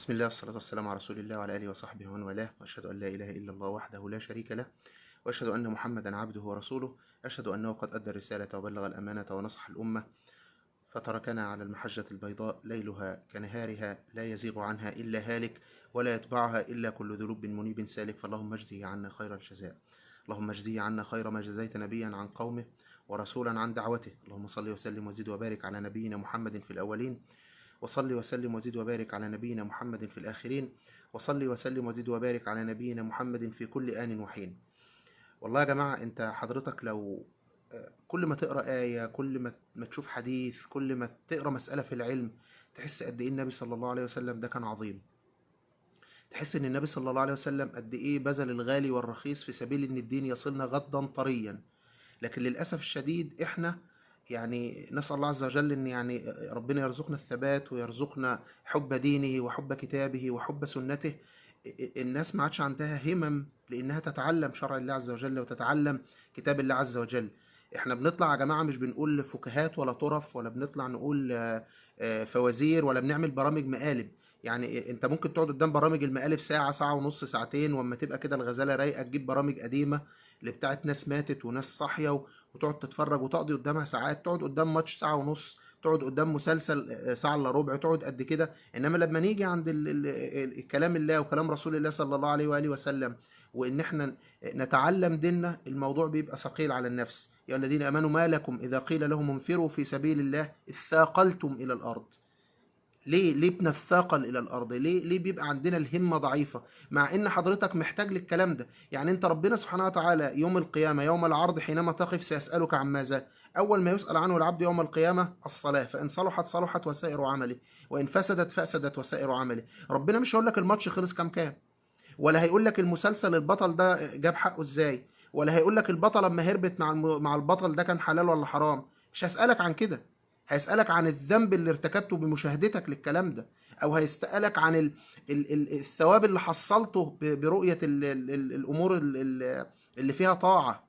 بسم الله والصلاة والسلام على رسول الله وعلى آله وصحبه ومن والاه، وأشهد أن لا إله إلا الله وحده لا شريك له، وأشهد أن محمدا عبده ورسوله. أشهد أنه قد أدى الرسالة وبلغ الأمانة ونصح الأمة، فتركنا على المحجة البيضاء ليلها كنهارها لا يزيغ عنها إلا هالك، ولا يتبعها إلا كل ذنوب منيب سالك. فاللهم اجزه عنا خير الجزاء، اللهم اجزه عنا خير ما جزيت نبيا عن قومه ورسولا عن دعوته. اللهم صل وسلم وزد وبارك على نبينا محمد في الأولين، وصل وسلم وزد وبارك على نبينا محمد في الآخرين، وصل وسلم وزد وبارك على نبينا محمد في كل آن وحين. والله يا جماعة، انت حضرتك لو كل ما تقرأ آية، كل ما تشوف حديث، كل ما تقرأ مسألة في العلم، تحس قد ايه النبي صلى الله عليه وسلم ده كان عظيم. تحس ان النبي صلى الله عليه وسلم قد ايه بذل الغالي والرخيص في سبيل ان الدين يصلنا غدا طريا. لكن للأسف الشديد احنا يعني نسأل الله عز وجل ان يعني ربنا يرزقنا الثبات ويرزقنا حب دينه وحب كتابه وحب سنته. الناس ما عادش عندها همم لانها تتعلم شرع الله عز وجل وتتعلم كتاب الله عز وجل. احنا بنطلع يا جماعة مش بنقول فكاهات ولا طرف، ولا بنطلع نقول فوازير، ولا بنعمل برامج مقالب. يعني انت ممكن تقعد قدام برامج المقالب ساعة، ساعة ونص، ساعتين، واما تبقى كده الغزالة رايقة تجيب برامج قديمة اللي بتاعت ناس ماتت وناس صاحية، وتقعد تتفرج وتقضي قدامها ساعات. تقعد قدام ماتش ساعة ونص، تقعد قدام مسلسل ساعة الا ربع، تقعد قد كده. انما لما نيجي عند كلام الله وكلام رسول الله صلى الله عليه وآله وسلم، وان احنا نتعلم ديننا، الموضوع بيبقى ثقيل على النفس. يا الذين امنوا ما لكم اذا قيل لهم انفروا في سبيل الله اثاقلتم الى الارض. ليه بنثاقل الى الارض؟ ليه بيبقى عندنا الهمه ضعيفه، مع ان حضرتك محتاج للكلام ده؟ يعني انت ربنا سبحانه وتعالى يوم القيامه، يوم العرض، حينما تقف سيسالك عن ماذا؟ اول ما يسال عنه العبد يوم القيامه الصلاه، فان صلحت صلحت وسائر عمله، وان فسدت فسدت وسائر عمله. ربنا مش هيقول لك الماتش خلص كام، ولا هيقول لك المسلسل البطل ده جاب حقه ازاي، ولا هيقول لك البطل لما هربت مع البطل ده كان حلال ولا حرام. مش هيسالك عن كده. هيسألك عن الذنب اللي ارتكبته بمشاهدتك للكلام ده، او هيسألك عن الثواب اللي حصلته برؤية الامور اللي فيها طاعة.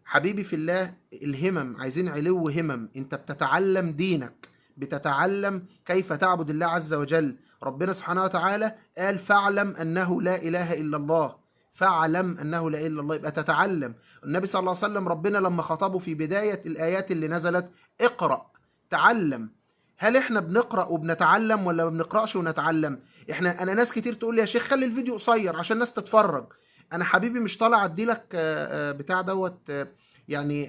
حبيبي في الله، الهمم عايزين علو همم. انت بتتعلم دينك، بتتعلم كيف تعبد الله عز وجل. ربنا سبحانه وتعالى قال فاعلم انه لا اله الا الله، فاعلم انه لا اله الا الله، يبقى تتعلم. النبي صلى الله عليه وسلم ربنا لما خطبه في بداية الايات اللي نزلت اقرأ تعلم. هل احنا بنقرأ وبنتعلم ولا ما بنقرأش ونتعلم؟ انا ناس كتير تقول لي يا شيخ خلي الفيديو قصير عشان الناس تتفرج. انا حبيبي مش طالع ادي لك بتاع دوت يعني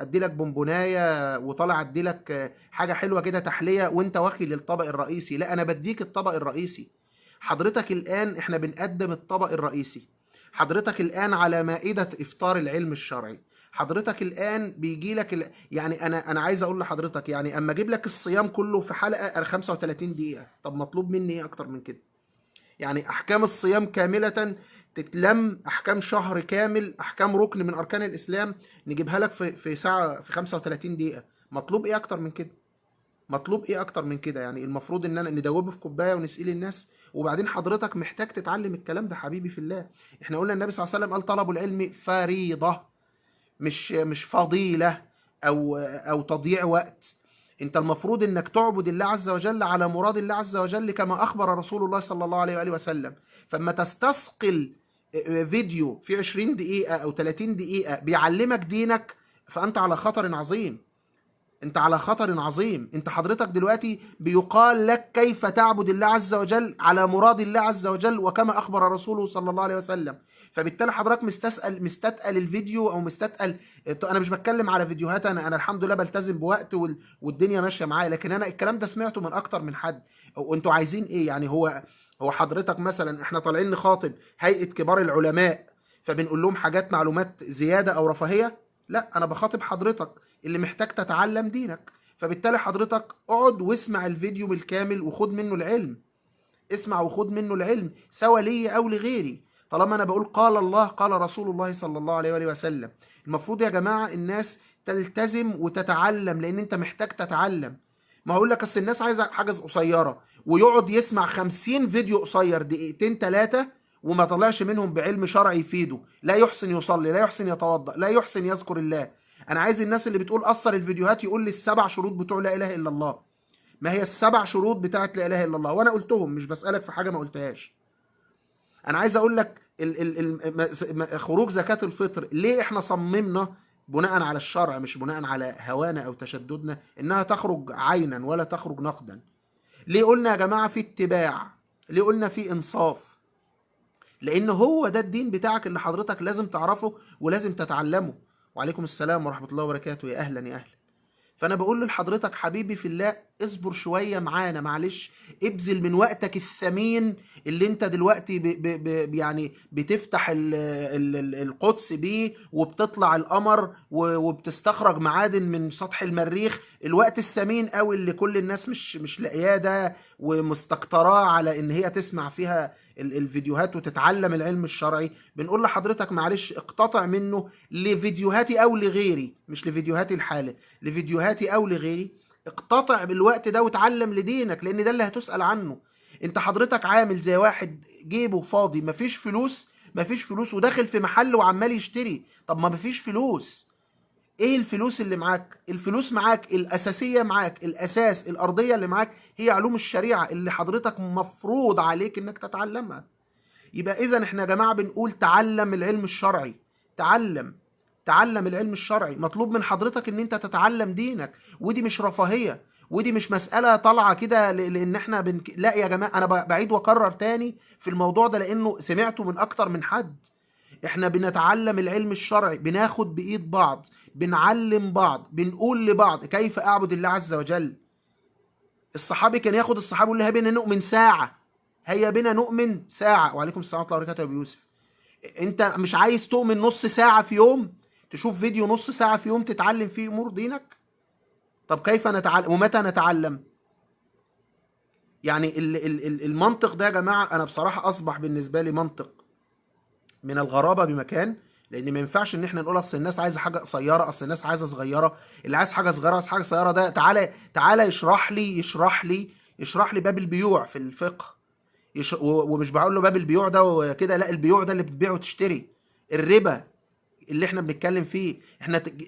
ادي لك بونبونايه، وطالع ادي لك حاجه حلوه كده تحليه وانت واخي للطبق الرئيسي. لا، انا بديك الطبق الرئيسي. حضرتك الان احنا بنقدم الطبق الرئيسي. حضرتك الان على مائده افطار العلم الشرعي. حضرتك الان بيجي لك يعني انا عايز اقول لحضرتك، يعني اما اجيب لك الصيام كله في حلقه 35 دقيقه، طب مطلوب مني ايه اكتر من كده؟ يعني احكام الصيام كامله تتلم، احكام شهر كامل، احكام ركن من اركان الاسلام، نجيبها لك في ساعه، في 35 دقيقه. مطلوب ايه اكتر من كده؟ مطلوب ايه اكتر من كده؟ يعني المفروض ان انا ندوبه في كوبايه ونسقيه الناس. وبعدين حضرتك محتاج تتعلم الكلام ده حبيبي في الله. احنا قلنا النبي صلى الله عليه وسلم قال طلب العلم فريضه، مش فضيله او تضييع وقت. انت المفروض انك تعبد الله عز وجل على مراد الله عز وجل كما اخبر رسول الله صلى الله عليه واله وسلم. فاما تستثقل فيديو في 20 دقيقة او 30 دقيقة بيعلمك دينك، فانت على خطر عظيم. انت على خطر عظيم. انت حضرتك دلوقتي بيقال لك كيف تعبد الله عز وجل على مراد الله عز وجل وكما اخبر رسوله صلى الله عليه وسلم. فبالتالي حضرتك مستثقل الفيديو او مستثقل. انا مش بتكلم على فيديوهات، انا الحمد لله بلتزم بوقت والدنيا ماشيه معايا، لكن انا الكلام ده سمعته من اكتر من حد. وانتوا عايزين ايه يعني؟ هو حضرتك مثلا احنا طالعين نخاطب هيئه كبار العلماء فبنقول لهم حاجات معلومات زياده او رفاهيه؟ لا، انا بخاطب حضرتك اللي محتاج تتعلم دينك. فبالتالي حضرتك اقعد واسمع الفيديو بالكامل وخد منه العلم. اسمع وخد منه العلم سواء لي او لغيري. طالما انا بقول قال الله قال رسول الله صلى الله عليه وآله وسلم، المفروض يا جماعة الناس تلتزم وتتعلم، لان انت محتاج تتعلم. ما هقول لك اصل الناس عايزة حاجة قصيرة، ويقعد يسمع 50 فيديو قصير دقيقتين 3 وما طلعش منهم بعلم شرعي يفيده. لا يحسن يصلي، لا يحسن يتوضأ، لا يحسن يذكر الله. انا عايز الناس اللي بتقول قصر الفيديوهات يقول لي ال7 شروط بتوع لا اله الا الله. ما هي ال7 شروط بتاعت لا اله الا الله؟ وانا قلتهم، مش بسألك في حاجة ما قلتهاش. انا عايز اقول لك خروج زكاة الفطر ليه احنا صممنا بناء على الشرع مش بناء على هوانا او تشددنا انها تخرج عينا ولا تخرج نقدا؟ ليه قلنا يا جماعة في اتباع؟ ليه قلنا في انصاف؟ لان هو ده الدين بتاعك اللي حضرتك لازم تعرفه ولازم تتعلمه. وعليكم السلام ورحمة الله وبركاته، يا اهلا يا اهلا. فانا بقول لحضرتك حبيبي في الله، اصبر شوية معانا معلش، ابذل من وقتك الثمين اللي انت دلوقتي يعني بتفتح القدس بيه وبتطلع القمر وبتستخرج معادن من سطح المريخ، الوقت الثمين قوي اللي كل الناس مش لاقياه ده ومستكتراه على ان هي تسمع فيها الفيديوهات وتتعلم العلم الشرعي. بنقول لحضرتك معلش اقتطع منه لفيديوهاتي او لغيري، مش لفيديوهاتي الحالة، لفيديوهاتي او لغيري. اقتطع بالوقت ده وتعلم لدينك، لان ده اللي هتسأل عنه. انت حضرتك عامل زي واحد جيبه فاضي، مفيش فلوس وداخل في محل وعمال يشتري. طب ما مفيش فلوس، ايه الفلوس اللي معاك؟ الفلوس معاك الاساسية، معاك الاساس، الارضية اللي معاك هي علوم الشريعة اللي حضرتك مفروض عليك انك تتعلمها. يبقى اذا احنا يا جماعة بنقول تعلم العلم الشرعي، تعلم العلم الشرعي. مطلوب من حضرتك ان انت تتعلم دينك، ودي مش رفاهية، ودي مش مسألة طالعة كده لان احنا لا يا جماعة، انا بعيد واكرر تاني في الموضوع ده لانه سمعته من اكتر من حد. احنا بنتعلم العلم الشرعي، بناخد بايد بعض، بنعلم بعض، بنقول لبعض كيف اعبد الله عز وجل. الصحابي كان ياخد الصحابي يقول له هيا بنا نؤمن ساعة، هيا بنا نؤمن ساعة. وعليكم السلام ورحمة الله وبركاته يا ابو يوسف. انت مش عايز تؤمن نص ساعة في يوم؟ تشوف فيديو نص ساعة في يوم تتعلم فيه امور دينك؟ طب كيف نتعلم ومتى نتعلم؟ يعني المنطق ده يا جماعة انا بصراحة اصبح بالنسبة لي منطق من الغرابة بمكان. لان ما ينفعش ان احنا نقول اصل الناس عايزة حاجة قصيرة، اصل الناس عايزة صغيرة. اللي عايز حاجة صغيرة عايز حاجة قصيرة، ده تعالى يشرح لي باب البيوع في الفقه. ومش بقول له باب البيوع ده وكده، لا، البيوع ده اللي بتبيع وتشتري. الربا اللي احنا بنتكلم فيه،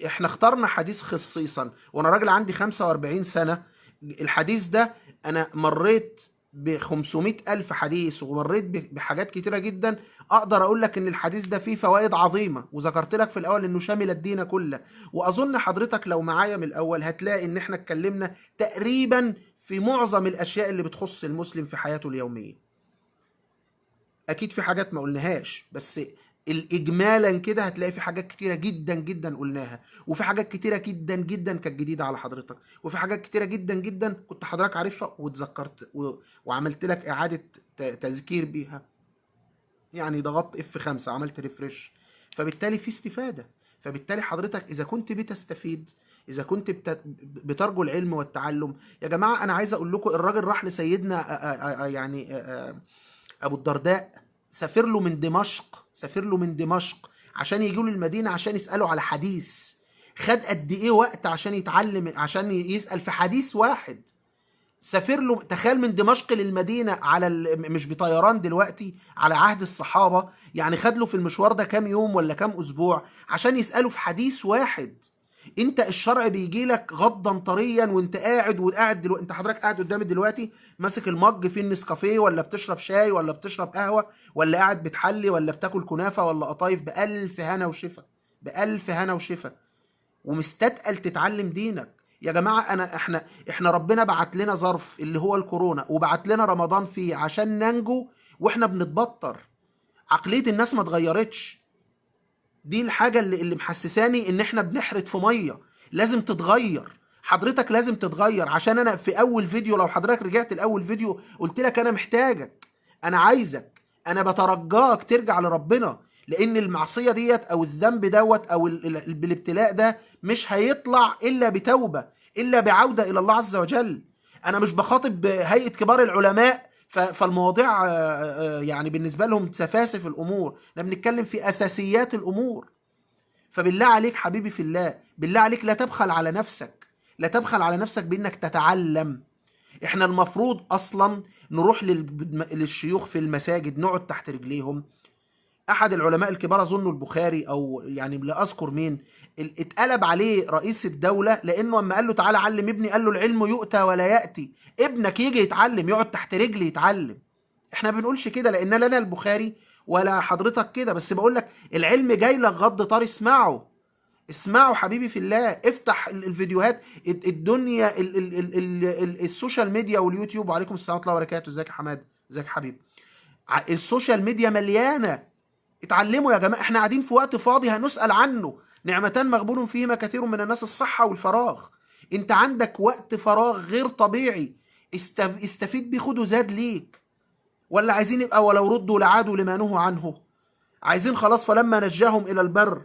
احنا اخترنا حديث خصيصا، وانا راجل عندي 45 سنة. الحديث ده انا مريت ب500,000 حديث ومريت بحاجات كتيرة جدا. اقدر اقول لك ان الحديث ده فيه فوائد عظيمة، وذكرت لك في الاول انه شامل الدين كله. واظن حضرتك لو معايا من الاول هتلاقي ان احنا اتكلمنا تقريبا في معظم الاشياء اللي بتخص المسلم في حياته اليومية. اكيد في حاجات ما قلناهاش، بس الاجمالا كده هتلاقي في حاجات كتيره جدا جدا قلناها، وفي حاجات كتيره جدا جدا كانت جديده على حضرتك، وفي حاجات كتيره جدا جدا كنت حضرتك عارفها واتذكرت وعملت لك اعاده تذكير بيها. يعني ضغطت F5 عملت ريفرش، فبالتالي في استفاده. فبالتالي حضرتك اذا كنت بتستفيد، اذا كنت بترجو العلم والتعلم. يا جماعه انا عايز اقول لكم، الراجل راح لسيدنا يعني ابو الدرداء، سافر له من دمشق عشان يجوا له المدينه عشان يسالوا على حديث. خد قد ايه وقت عشان يتعلم، عشان يسال في حديث واحد؟ سافر له، تخيل، من دمشق للمدينه على مش بطيران دلوقتي، على عهد الصحابه. يعني خد له في المشوار ده كام يوم ولا كام اسبوع عشان يساله في حديث واحد. انت الشرع بيجي لك غضا طريا وانت قاعد دلوقتي. انت حضرتك قاعد قدامي دلوقتي ماسك المج فيه النسكافيه، ولا بتشرب شاي، ولا بتشرب قهوه، ولا قاعد بتحلي، ولا بتاكل كنافه ولا قطايف، بألف هنا وشفا، بألف هنا وشفا، ومستثقل تتعلم دينك. يا جماعه احنا ربنا بعت لنا ظرف اللي هو الكورونا، وبعت لنا رمضان فيه عشان ننجو، واحنا بنتبطر. عقليه الناس ما اتغيرتش. دي الحاجة اللي محسساني ان احنا بنحرت في مية. لازم تتغير، حضرتك لازم تتغير. عشان انا في اول فيديو، لو حضرتك رجعت الاول فيديو، قلت لك انا محتاجك، انا عايزك، انا بترجاك ترجع لربنا. لان المعصية ديت او الذنب دوت او الابتلاء ده مش هيطلع الا بتوبة، الا بعودة الى الله عز وجل. انا مش بخاطب هيئة كبار العلماء فالمواضيع يعني بالنسبة لهم سفاسف الأمور. احنا بنتكلم في أساسيات الأمور. فبالله عليك حبيبي في الله، بالله عليك لا تبخل على نفسك، لا تبخل على نفسك بأنك تتعلم. احنا المفروض أصلا نروح للشيوخ في المساجد، نقعد تحت رجليهم. احد العلماء الكبار اظن البخاري او يعني لا اذكر مين، اتقلب عليه رئيس الدولة لانه اما قال له تعالى علم ابني قال له العلم يؤتى ولا يأتي. ابنك يجي يتعلم يقعد تحت رجلي يتعلم. احنا ما بنقولش كده لان لا انا البخاري ولا حضرتك كده، بس بقول لك العلم جاي لك غض طري، اسمعه اسمعوا حبيبي في الله. افتح الفيديوهات الدنيا السوشيال ميديا واليوتيوب. وعليكم السلام ورحمه الله وبركاته. ازيك يا حماد؟ ازيك يا حبيبي؟ السوشيال ميديا مليانه. اتعلموا يا جماعه، احنا قاعدين في وقت فاضي هنسأل عنه. نعمتان مغبون فيهما كثير من الناس، الصحه والفراغ. انت عندك وقت فراغ غير طبيعي، استفيد بيه، خده زاد ليك. ولا عايزين يبقى ولو ردوا لعادوا لما نهوا عنه؟ عايزين خلاص فلما نجاهم الى البر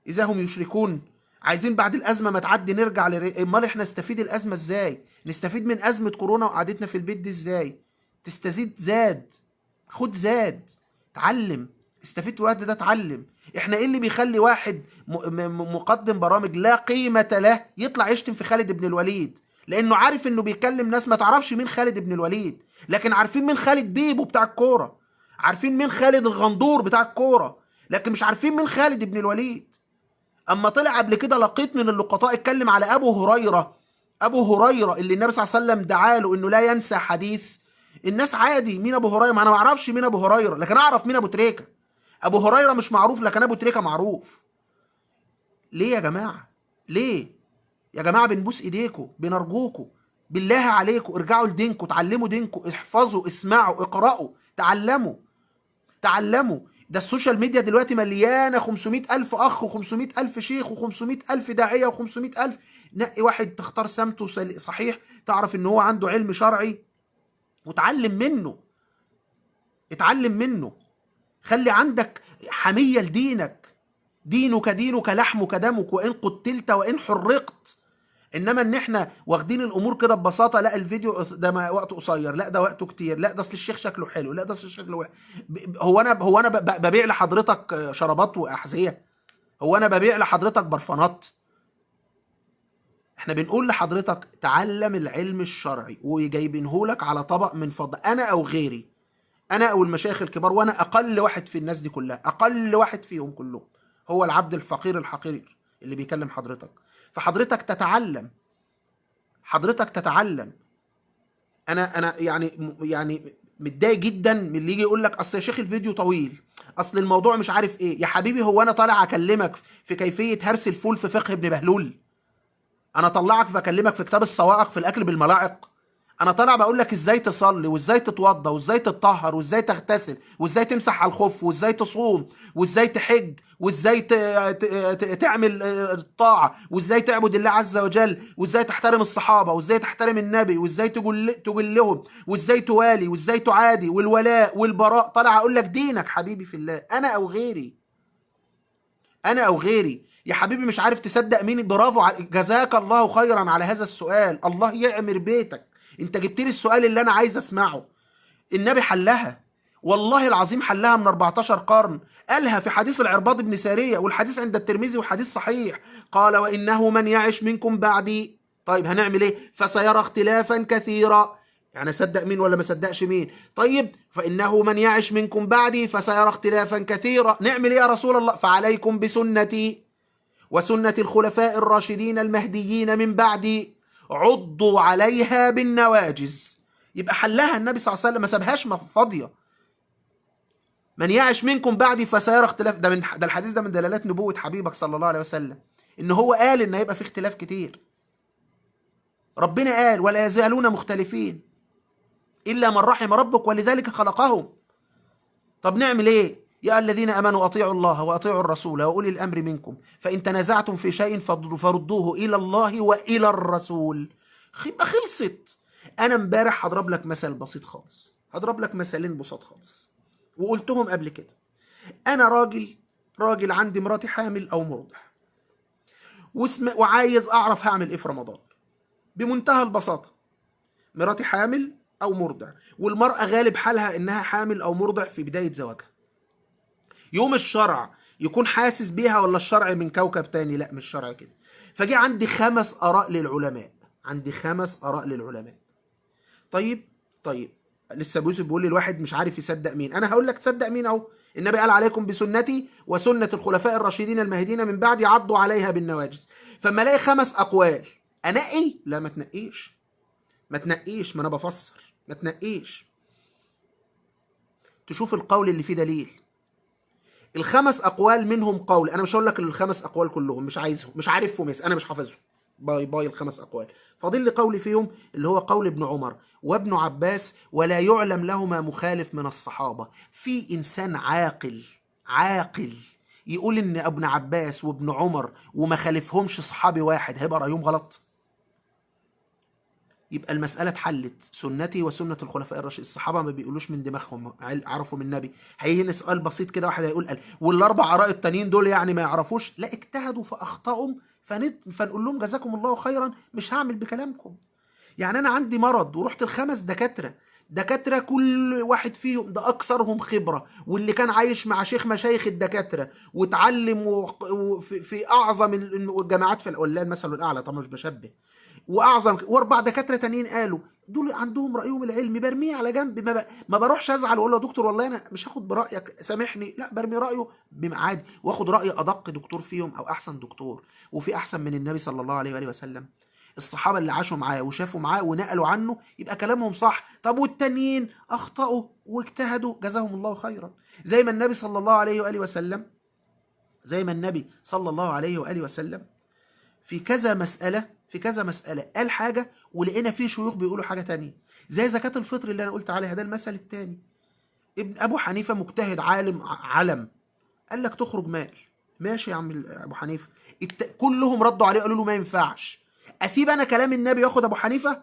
إذا هم يشركون؟ عايزين بعد الأزمة ما تعدي نرجع امال احنا نستفيد الأزمة ازاي؟ نستفيد من أزمة كورونا وقعدتنا في البيت دي ازاي؟ تستزيد زاد، خد زاد، اتعلم، استفيد في الوقت ده اتعلم. احنا ايه اللي بيخلي واحد مقدم برامج لا قيمة له يطلع يشتم في خالد بن الوليد؟ لأنه عارف انه بيكلم ناس ما تعرفش مين خالد بن الوليد، لكن عارفين مين خالد بيبو بتاع الكورة، عارفين مين خالد الغندور بتاع الكورة، لكن مش عارفين مين خالد بن الوليد. اما طلع قبل كده لقيط من اللقطاء اتكلم على ابو هريره، ابو هريره اللي النبي صلى الله عليه وسلم دعا له انه لا ينسى حديث. الناس عادي مين ابو هريره؟ ما انا ما اعرفش مين ابو هريره، لكن اعرف مين ابو تريكه. ابو هريره مش معروف لكن ابو تريكه معروف. ليه يا جماعه؟ ليه يا جماعه؟ بنبوس ايديكم، بنرجوكم بالله عليكم ارجعوا لدينكم، تعلموا دينكم، احفظوا، اسمعوا، اقرأوا، تعلموا، تعلموا. ده السوشيال ميديا دلوقتي مليانه 500,000 اخ و500,000 شيخ و500,000 داعيه و500,000. نقي واحد تختار سمته صحيح، تعرف ان هو عنده علم شرعي وتعلم منه، اتعلم منه. خلي عندك حميه لدينك، دينك دينك لحمك دمك وان قتلت وان حرقت. انما ان احنا واخدين الامور كده ببساطه، لا الفيديو ده وقته قصير، لا ده وقته كتير، لا ده اصل الشيخ شكله حلو، لا ده اصل شكله وحش. هو انا ببيع لحضرتك شرابات واحذيه؟ هو انا ببيع لحضرتك برفانات؟ احنا بنقول لحضرتك تعلم العلم الشرعي وجايبينهولك على طبق من فضه. انا او غيري، انا او المشايخ الكبار، وانا اقل واحد في الناس دي كلها، اقل واحد فيهم كلهم هو العبد الفقير الحقير اللي بيكلم حضرتك. فحضرتك تتعلم، حضرتك تتعلم. انا يعني متضايق جدا من اللي يجي يقول لك اصل يا شيخ الفيديو طويل، اصل الموضوع مش عارف ايه. يا حبيبي هو انا طالع اكلمك في كيفيه هرس الفول في فقه ابن بهلول؟ انا طلعك بكلمك في كتاب الصواعق في الاكل بالملاعق؟ انا طالع بقول لك ازاي تصلي وازاي تتوضى وازاي تتطهر وازاي تغتسل وازاي تمسح على الخف وازاي تصوم وازاي تحج وازاي تعمل الطاعه وازاي تعبد الله عز وجل وازاي تحترم الصحابه وازاي تحترم النبي وازاي تجلهم وازاي توالي وازاي تعادي والولاء والبراء. طالع اقول لك دينك حبيبي في الله، انا او غيري، انا او غيري. يا حبيبي مش عارف تصدق مين؟ برافو، جزاك الله خيرا على هذا السؤال، الله يعمر بيتك. انت جبت لي السؤال اللي انا عايز اسمعه. النبي حلها، والله العظيم حلها من 14 قرن. قالها في حديث العرباض بن سارية، والحديث عند الترمذي وحديث صحيح. قال وإنه من يعش منكم بعدي، طيب هنعمل ايه؟ فسيرى اختلافا كثيرا. يعني صدق مين ولا ما صدقش مين؟ طيب فإنه من يعش منكم بعدي فسيرى اختلافا كثيرا. نعمل ايه يا رسول الله؟ فعليكم بسنتي وسنة الخلفاء الراشدين المهديين من بعدي عضوا عليها بالنواجز. يبقى حلها النبي صلى الله عليه وسلم، ما سابهاش فاضيه. من يعش منكم بعدي فسيرى اختلاف. ده الحديث ده من دلالات نبوة حبيبك صلى الله عليه وسلم، ان هو قال ان هيبقى في اختلاف كتير. ربنا قال ولا يزالون مختلفين الا من رحم ربك ولذلك خلقهم. طب نعمل ايه؟ يا الذين امنوا اطيعوا الله واطيعوا الرسول واولي الامر منكم فان تنازعتم في شيء فردوه الى الله والى الرسول. يبقى خلصت. انا امبارح هضرب لك مثل بسيط خالص، هضرب لك مثالين بسيط خالص وقلتهم قبل كده. انا راجل عندي مراتي حامل او مرضع وعايز اعرف هعمل ايه في رمضان. بمنتهى البساطه، مراتي حامل او مرضع، والمراه غالب حالها انها حامل او مرضع في بدايه زواجها. يوم الشرع يكون حاسس بيها ولا الشرع من كوكب تاني؟ لا مش الشرع كده. فجي عندي 5 آراء للعلماء، عندي 5 آراء للعلماء. طيب لسه ابو يوسف بيقول لي الواحد مش عارف يصدق مين. انا هقول لك تصدق مين اهو. النبي قال عليكم بسنتي وسنه الخلفاء الراشدين المهديين من بعد عضوا عليها بالنواجذ. فما الاقي 5 اقوال انقي؟ لا ما تنقيش، ما تنقيش، ما انا بفسر، ما تنقيش. تشوف القول اللي فيه دليل. ال5 اقوال منهم قول، انا مش هقول لك ال5 اقوال كلهم، مش عايزهم، مش عارفهم، انا مش حافظهم. باي باي ال5 اقوال. فاضل لي قول فيهم اللي هو قول ابن عمر وابن عباس، ولا يعلم لهما مخالف من الصحابه. في انسان عاقل عاقل يقول ان ابن عباس وابن عمر وما خالفهمش صحابي واحد هيبقى رايهم غلط؟ يبقى المسألة اتحلت. سنتي وسنة الخلفاء الراشدين. الصحابة ما بيقولوش من دماغهم، عرفوا من النبي. هيجي سؤال بسيط كده، واحد هيقول قال والاربع آراء التانيين دول يعني ما يعرفوش؟ لا، اجتهدوا فاخطأوا فنقول لهم جزاكم الله خيرا، مش هعمل بكلامكم. يعني انا عندي مرض ورحت ال5 دكاترة كل واحد فيهم ده اكثرهم خبرة، واللي كان عايش مع شيخ مشايخ الدكاترة واتعلم في اعظم الجامعات في والله المثل الاعلى، طبعا مش بشبه، واعظم، و4 دكاتره تانيين قالوا، دول عندهم رايهم العلمي، برميه على جنب. ما بروحش ازعل واقول له يا دكتور والله انا مش هاخد برايك سامحني، لا، برمي رايه عادي واخد راي ادق دكتور فيهم او احسن دكتور. وفي احسن من النبي صلى الله عليه واله وسلم؟ الصحابه اللي عاشوا معاه وشافوا معاه ونقلوا عنه يبقى كلامهم صح. طب والتانيين اخطاوا واجتهدوا جزاهم الله خيرا. زي ما النبي صلى الله عليه واله وسلم، في كذا مسألة قال حاجة ولقينا فيه شيوخ بيقولوا حاجة تانية. زي زكاة الفطر اللي أنا قلت عليها، ده المثل التاني. ابن أبو حنيفة مجتهد عالم علم، قال لك تخرج مال. ماشي يا عم أبو حنيفة. كلهم ردوا عليه قالوا له ما ينفعش. أسيب أنا كلام النبي وآخد أبو حنيفة؟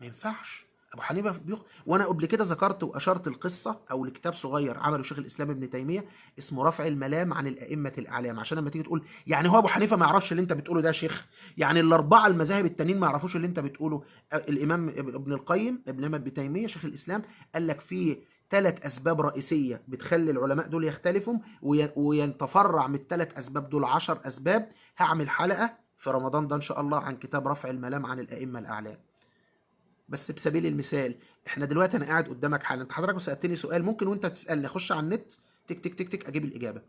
ما ينفعش. ابو حنيفه وانا قبل كده ذكرت واشرت القصه او لكتاب صغير عمله شيخ الاسلام ابن تيميه اسمه رفع الملام عن الائمه الاعلام، عشان لما تيجي تقول يعني هو ابو حنيفه ما يعرفش اللي انت بتقوله ده يا شيخ؟ يعني ال4 المذاهب التانيين ما يعرفوش اللي انت بتقوله؟ الامام ابن القيم ابن تيميه شيخ الاسلام قال لك في 3 اسباب رئيسيه بتخلي العلماء دول يختلفوا ويتفرع من ال3 اسباب دول 10 اسباب. هعمل حلقه في رمضان ده ان شاء الله عن كتاب رفع الملام عن الائمه الاعلام. بس بسبيل المثال، احنا دلوقتي انا قاعد قدامك حالا، انت حضرتك سالتني سؤال، ممكن وانت تسالني اخش على النت تك تك تك تك اجيب الاجابه.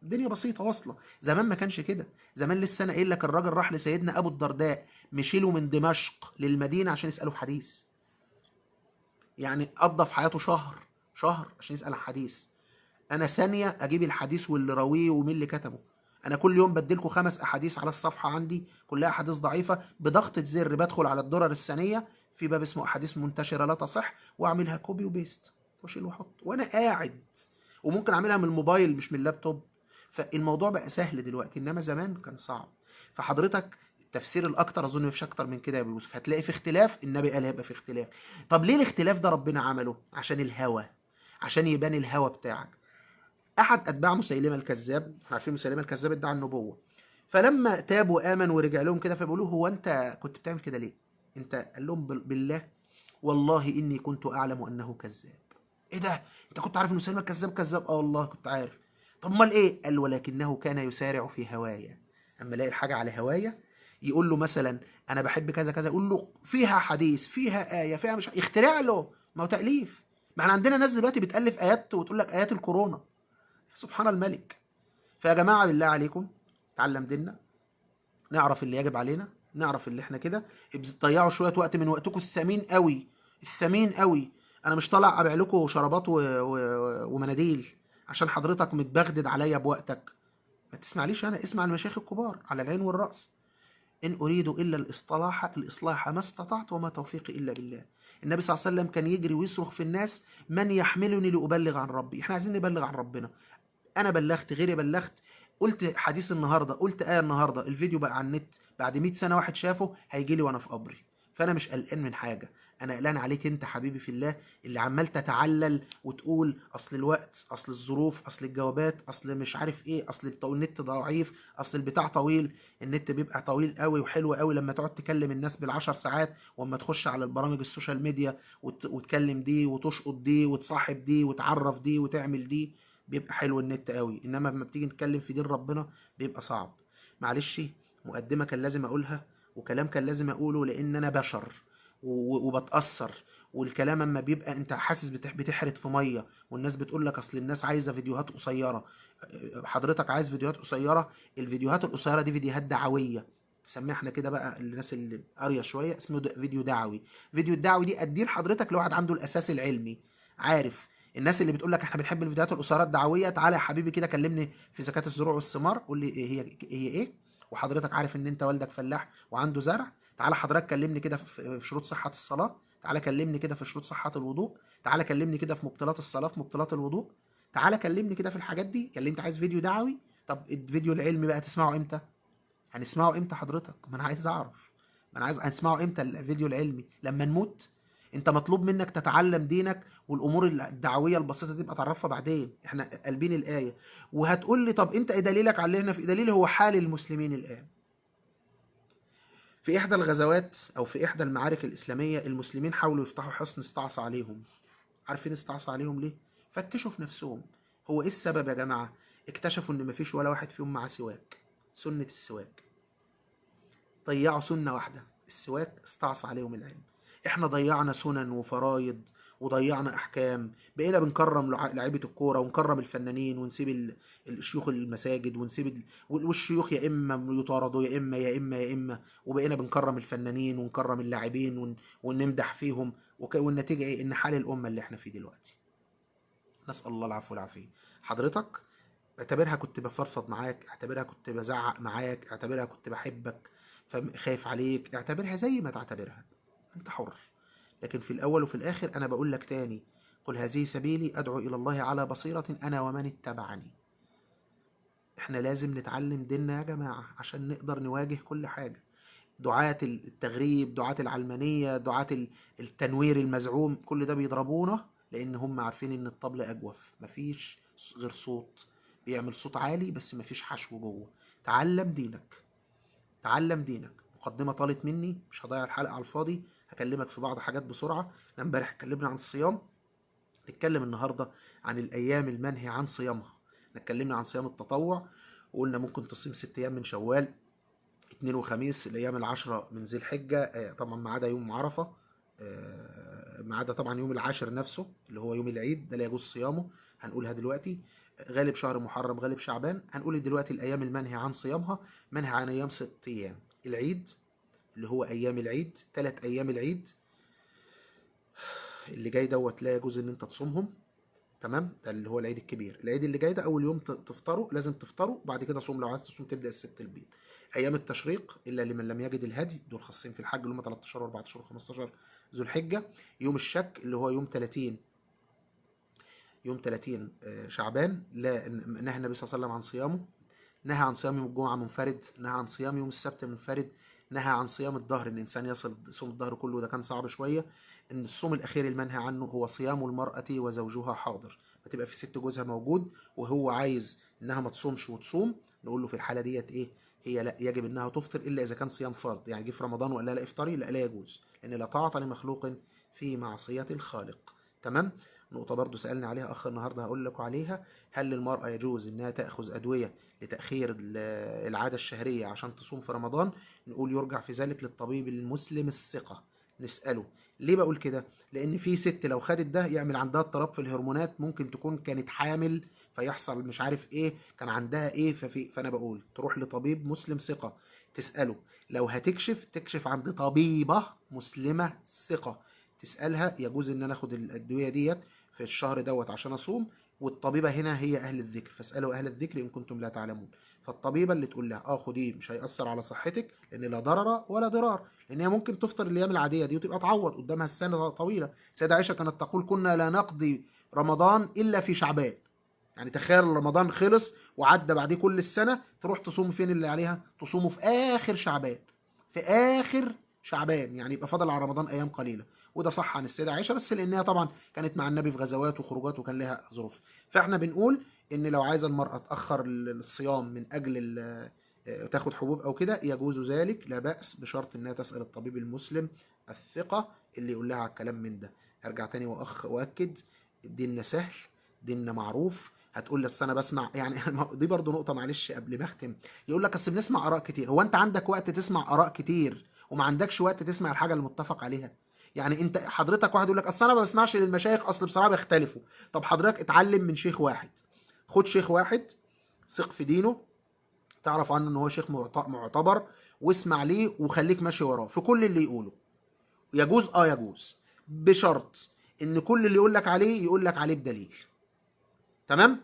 الدنيا بسيطه واصله. زمان ما كانش كده. زمان لسه انا قايل لك الراجل راح لسيدنا ابو الدرداء، مشيله من دمشق للمدينه عشان يساله في حديث. يعني قضى في حياته شهر عشان يسال عن حديث. انا ثانيه اجيب الحديث واللي راويه ومين اللي كتبه. انا كل يوم بديلكم 5 احاديث على الصفحه عندي، كلها احاديث ضعيفه، بضغطه زر بدخل على الدرر الثانيه في باب اسمه احاديث منتشره لا تصح، واعملها كوبي وبيست واشيل واحط وانا قاعد. وممكن اعملها من الموبايل مش من اللابتوب. فالموضوع بقى سهل دلوقتي، انما زمان كان صعب. فحضرتك التفسير الاكتر اظن مفيش اكتر من كده يا ابو يوسف، هتلاقي في اختلاف، النبي قال هيبقى في اختلاف. طب ليه الاختلاف ده ربنا عمله؟ عشان الهوى، عشان يبان الهوى بتاعك. احد اتباع مسيلمه الكذاب، عارفين مسيلمه الكذاب ادعى النبوه، فلما تاب وامن ورجع لهم كده فبيقولوا هو انت كنت بتعمل كده ليه؟ انت قال لهم بالله والله اني كنت اعلم انه كذاب. ايه ده؟ انت كنت عارف ان مسيلمه الكذاب؟ اه والله كنت عارف. طب امال ايه؟ قال ولكنه كان يسارع في هوايا. اما الاقي الحاجه على هوايا، يقول له مثلا انا بحب كذا كذا، يقول له فيها حديث، فيها ايه، فيها مش يخترع له. ما هو تاليف. ما احنا عندنا ناس دلوقتي بتالف ايات وتقول لك ايات الكورونا. سبحان الملك. فيا جماعة بالله عليكم تعلم ديننا، نعرف اللي يجب علينا، نعرف اللي احنا كده. تضيعوا شوية وقت من وقتكم الثمين قوي، الثمين قوي. انا مش طالع ابيع لكم شرابات ومناديل عشان حضرتك متبغدد عليا بوقتك. ما تسمعليش انا، اسمع المشايخ الكبار على العين والرأس. إن أريد إلا الإصلاح ما استطعت وما توفيقي إلا بالله. النبي صلى الله عليه وسلم كان يجري ويصرخ في الناس من يحملني لأبلغ عن ربي. إحنا عايزين نبلغ عن ربنا. انا بلغت، غيري بلغت، قلت حديث النهارده، قلت ايه النهارده، الفيديو بقى على النت، بعد 100 سنه واحد شافه هيجي لي وانا في قبري. فانا مش قلقان من حاجه، انا قلقان عليك انت حبيبي في الله اللي عمال تتعلل وتقول اصل الوقت، اصل الظروف، اصل الجوابات، اصل مش عارف ايه، اصل النت ضعيف، اصل البتاع طويل. النت بيبقى طويل قوي وحلو قوي لما تقعد تكلم الناس بال10 ساعات، واما تخش على البرامج السوشيال ميديا وتكلم دي وتشقط دي وتصاحب دي وتعرف دي وتعمل دي، بيبقى حلو النت قوي. انما لما بتيجي نتكلم في دين ربنا بيبقى صعب. معلش، مقدمه كان لازم اقولها وكلام كان لازم اقوله، لان انا بشر وبتاثر والكلام اما بيبقى انت حاسس بتحرت في ميه، والناس بتقول لك اصل الناس عايزه فيديوهات قصيره. حضرتك عايز فيديوهات قصيره؟ الفيديوهات القصيره دي فيديوهات دعويه، سميها احنا كده بقى الناس اللي قاريه شويه، اسمه فيديو دعوي. فيديو الدعوي دي اديه لحضرتك لواحد عنده الاساس العلمي، عارف. الناس اللي بتقول لك احنا بنحب الفيديوهات القصيره الدعويه، تعالى يا حبيبي كده كلمني في زكاه الزروع والثمار، قول لي هي ايه. وحضرتك عارف ان انت والدك فلاح وعنده زرع، تعالى حضرتك كلمني كده في شروط صحه الصلاه، تعالى كلمني كده في شروط صحه الوضوء، تعالى كلمني كده في مبطلات الصلاه، في مبطلات الوضوء، تعالى كلمني كده في الحاجات دي. اللي انت عايز فيديو دعوي. طب الفيديو العلمي بقى تسمعه امتى؟ هنسمعه امتى حضرتك؟ ما انا عايز اعرف. ما انا عايز هنسمعه امتى الفيديو العلمي؟ لما نموت؟ انت مطلوب منك تتعلم دينك، والامور الدعويه البسيطه دي تبقى تعرفها بعدين. احنا قلبين الايه. وهتقول لي طب انت ايه دليلك على اللي احنا في؟ دليلي هو حال المسلمين الان. في احدى الغزوات او في احدى المعارك الاسلاميه، المسلمين حاولوا يفتحوا حصن استعصى عليهم. عارفين استعصى عليهم ليه؟ فتشوا في نفسهم. هو ايه السبب يا جماعه؟ اكتشفوا ان مفيش ولا واحد فيهم معاه سواك، سنه السواك. ضيعوا سنة واحدة، السواك، استعصى عليهم العلم. احنا ضيعنا سنن وفرايض، وضيعنا احكام، بقينا بنكرم لعيبه الكوره ونكرم الفنانين، ونسيب الشيوخ المساجد، ونسيب والشيوخ يا اما يطاردوا يا اما. وبقينا بنكرم الفنانين ونكرم اللاعبين ونمدح فيهم. والنتيجه ايه؟ ان حال الامه اللي احنا فيه دلوقتي. نسال الله العفو والعافيه. حضرتك اعتبرها كنت بفرفض معاك، اعتبرها كنت بزعق معاك، اعتبرها كنت بحبك فخايف عليك، اعتبرها زي ما تعتبرها، انت حر. لكن في الاول وفي الاخر انا بقول لك تاني: قل هذه سبيلي ادعو الى الله على بصيرة انا ومن اتبعني. احنا لازم نتعلم ديننا يا جماعة عشان نقدر نواجه كل حاجة. دعاة التغريب، دعاة العلمانية، دعاة التنوير المزعوم، كل ده بيضربونا لان هم عارفين ان الطبل اجوف، مفيش غير صوت بيعمل صوت عالي بس مفيش حشو جوه. تعلم دينك، تعلم دينك. مقدمة طالت مني، مش هضيع الحلقة على الفاضي، هكلمك في بعض حاجات بسرعة. احنا امبارح اتكلمنا عن الصيام، نتكلم النهاردة عن الأيام المنهي عن صيامها. اتكلمنا عن صيام التطوع، وقلنا ممكن تصيم 6 أيام من شوال، اثنين وخميس، الأيام العشرة من ذي الحجة، طبعا ما عدا يوم عرفة، ما عدا طبعا يوم العاشر نفسه اللي هو يوم العيد، ده لا يجوز صيامه، هنقولها دلوقتي. غالب شهر محرم، غالب شعبان. هنقول دلوقتي الأيام المنهي عن صيامها. منهي عن أيام 6 أيام: العيد اللي هو أيام العيد، 3 أيام العيد اللي جاي دوت لا يجوز إن أنت تصومهم. تمام؟ ده اللي هو العيد الكبير. العيد اللي جاي ده اول يوم تفطروا، لازم تفطروا، وبعد كده صوم لو عايز تصوم تبدا الست البيض. ايام التشريق الا لمن لم يجد الهدي، دول خاصين في الحج اللي هم 13 و14 و15 ذو الحجه. يوم الشك اللي هو يوم 30، يوم 30 شعبان، لا نهى النبي صلى الله عليه وسلم عن صيامه. نهى عن صيام يوم الجمعه منفرد، نهى عن صيام يوم السبت منفرد، نهى عن صيام الظهر، ان الانسان يصل صوم الظهر كله، ده كان صعب شويه. ان الصوم الاخير المنهي عنه هو صيام المراه وزوجها حاضر، بتبقى في ست جوزها موجود وهو عايز انها ما تصومش وتصوم، نقول له في الحاله ديت ايه؟ هي لا يجب انها تفطر الا اذا كان صيام فرض، يعني جه في رمضان وقال لها لا افطري، لا يجوز، لان لا طاعه لمخلوق في معصيه الخالق. تمام؟ نقطة برضو سألني عليها أخ النهاردة هقول لكم عليها: هل للمرأة يجوز إنها تأخذ أدوية لتأخير العادة الشهرية عشان تصوم في رمضان؟ نقول يرجع في ذلك للطبيب المسلم الثقة، نسأله. ليه بقول كده؟ لأن في ست لو خدت ده يعمل عندها اضطراب في الهرمونات، ممكن تكون كانت حامل فيحصل مش عارف إيه، كان عندها إيه، فأنا بقول تروح لطبيب مسلم ثقة تسأله. لو هتكشف تكشف عند طبيبة مسلمة ثقة، تسألها يجوز إن أنا آخد الأدوية ديت في الشهر دوت عشان أصوم؟ والطبيبة هنا هي أهل الذكر، فاسألوا أهل الذكر إن كنتم لا تعلمون. فالطبيبة اللي تقول لها خديه مش هيأثر على صحتك، لأن لا ضرر ولا ضرار، لأن هي ممكن تفطر الأيام العادية دي وتبقى تعوض قدامها السنة طويلة. سيدة عائشة كانت تقول: كنا لا نقضي رمضان إلا في شعبان. يعني تخيل رمضان خلص وعدى بعديه كل السنة، تروح تصوم فين اللي عليها؟ تصوموا في آخر شعبان، في آخر شعبان، يعني يبقى فضل على رمضان أيام قليلة. وده صح عن السيدة عائشة، بس لأنها طبعا كانت مع النبي في غزوات وخروجات وكان لها ظروف. فاحنا بنقول إن لو عايزة المرأة تأخر الصيام من أجل تاخد حبوب أو كده، يجوز ذلك، لا بأس، بشرط إنها تسأل الطبيب المسلم الثقة اللي يقول لها على الكلام من ده. أرجع تاني وأؤكد: ديننا سهل، ديننا معروف. هتقول لي انا بسمع يعني دي برضو نقطه معلش قبل ما اختم. يقول لك اصل بنسمع اراء كتير. هو انت عندك وقت تسمع اراء كتير وما عندكش وقت تسمع الحاجه المتفق عليها؟ يعني انت حضرتك واحد يقول لك اصل انا ما بسمعش للمشايخ، اصل بصراحه بيختلفوا. طب حضرتك اتعلم من شيخ واحد، خد شيخ واحد ثق في دينه، تعرف عنه ان هو شيخ معتبر، واسمع ليه وخليك ماشي وراه في كل اللي يقوله. يجوز، يجوز، بشرط ان كل اللي يقول لك عليه يقول لك عليه بدليل. تمام.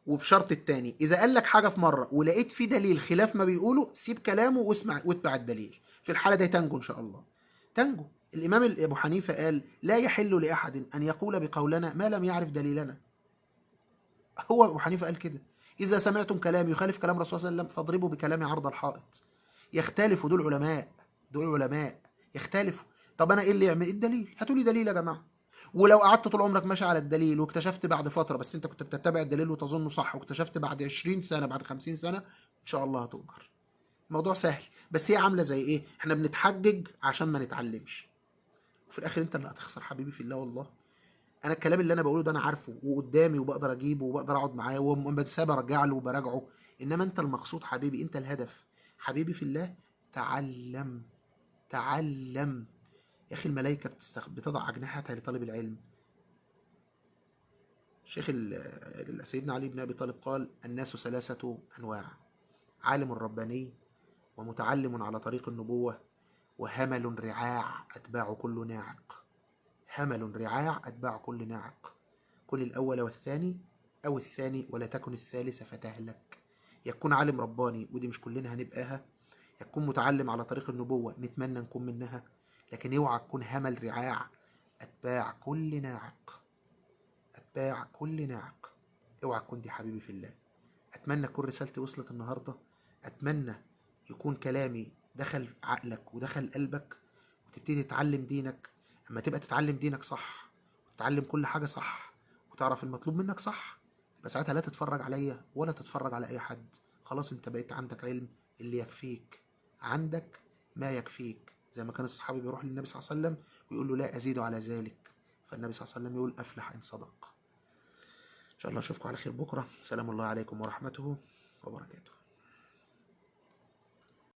وبشرط التاني، اذا قال لك حاجه في مره ولقيت في دليل خلاف ما بيقوله، سيب كلامه واسمع واتبع الدليل. في الحاله دي تنجو ان شاء الله، تنجو. الامام ابو حنيفه قال لا يحل لاحد ان يقول بقولنا ما لم يعرف دليلنا. هو ابو حنيفه قال كده، اذا سمعتم كلامي يخالف كلام الرسول صلى الله عليه وسلم فاضربوا بكلامي عرض الحائط. يختلفوا، دول علماء، دول علماء يختلفوا. طب انا ايه اللي يعمل الدليل؟ هاتوا لي دليل يا جماعه. ولو قعدت طول عمرك ماشي على الدليل واكتشفت بعد فتره، بس انت كنت بتتبع الدليل وتظنه صح، واكتشفت بعد 20 سنه بعد 50 سنه، ان شاء الله هتؤجر. الموضوع سهل، بس هي عامله زي ايه؟ احنا بنتحجج عشان ما نتعلمش، وفي الاخر انت اللي هتخسر حبيبي في الله والله. انا الكلام اللي انا بقوله ده انا عارفه وقدامي وبقدر اجيبه وبقدر اقعد معاه وما بنساب ارجع له وبراجعه. انما انت المقصود حبيبي، انت الهدف حبيبي في الله. تعلم، تعلم. يا اخي الملائكه بتضع اجنحتها لطالب العلم. شيخ سيدنا علي بن ابي طالب قال الناس ثلاثه انواع: عالم رباني، ومتعلم على طريق النبوه، وهمل رعاع اتباع كل ناعق. همل رعاع اتباع كل ناعق. كن الأول والثاني، أو الثاني ولا تكن الثالث فتهلك. يكون عالم رباني، ودي مش كلنا هنبقاها. يكون متعلم على طريق النبوة، نتمنى نكون منها. لكن اوعى تكون همل رعاع أتباع كل ناعق، أتباع كل ناعق. اوعى تكون دي حبيبي في الله. أتمنى تكون رسالتي وصلت النهاردة. أتمنى يكون كلامي دخل عقلك ودخل قلبك، وتبتدي تتعلم دينك. أما تبقى تتعلم دينك صح، وتتعلم كل حاجة صح، وتعرف المطلوب منك صح، يبقى ساعتها لا تتفرج عليا ولا تتفرج على أي حد. خلاص انت بقيت عندك علم اللي يكفيك، عندك ما يكفيك. زي ما كان الصحابي بيروح للنبي صلى الله عليه وسلم ويقول له لا أزيد على ذلك، فالنبي صلى الله عليه وسلم يقول أفلح إن صدق. إن شاء الله أشوفكم على خير بكرة. سلام الله عليكم ورحمته وبركاته.